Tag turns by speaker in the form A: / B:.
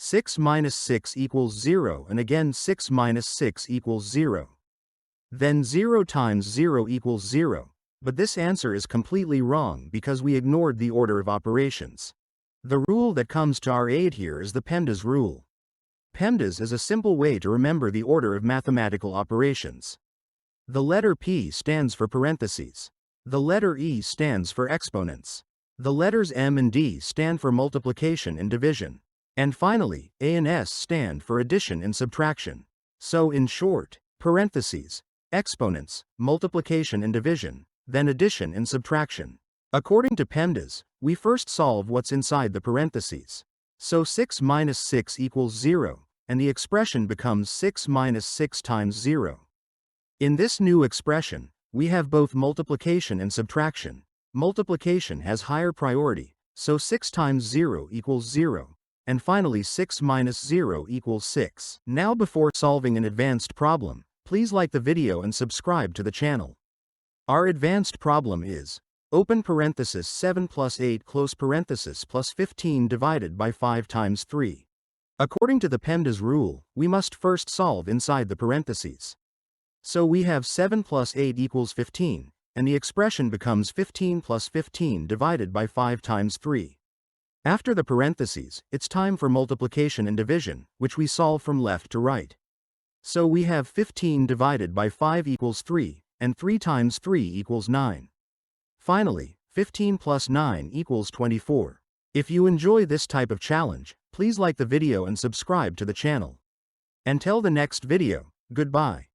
A: 6 minus 6 equals 0 and again 6 minus 6 equals 0. Then 0 times 0 equals 0, but this answer is completely wrong because we ignored the order of operations. The rule that comes to our aid here is the PEMDAS rule. PEMDAS is a simple way to remember the order of mathematical operations. The letter P stands for parentheses. The letter E stands for exponents. The letters M and D stand for multiplication and division. And finally, A and S stand for addition and subtraction. So in short, parentheses, exponents, multiplication and division, then addition and subtraction. According to PEMDAS, we first solve what's inside the parentheses. So 6 minus 6 equals 0, and the expression becomes 6 minus 6 times 0. In this new expression, we have both multiplication and subtraction. Multiplication has higher priority, so 6 times 0 equals 0. And finally 6 minus 0 equals 6. Now before solving an advanced problem, please like the video and subscribe to the channel. Our advanced problem is, open parenthesis 7 plus 8 close parenthesis plus 15 divided by 5 times 3. According to the PEMDAS rule, we must first solve inside the parentheses. So we have 7 plus 8 equals 15, and the expression becomes 15 plus 15 divided by 5 times 3. After the parentheses, it's time for multiplication and division, which we solve from left to right. So we have 15 divided by 5 equals 3, and 3 times 3 equals 9. Finally, 15 plus 9 equals 24. If you enjoy this type of challenge, please like the video and subscribe to the channel. Until the next video, goodbye.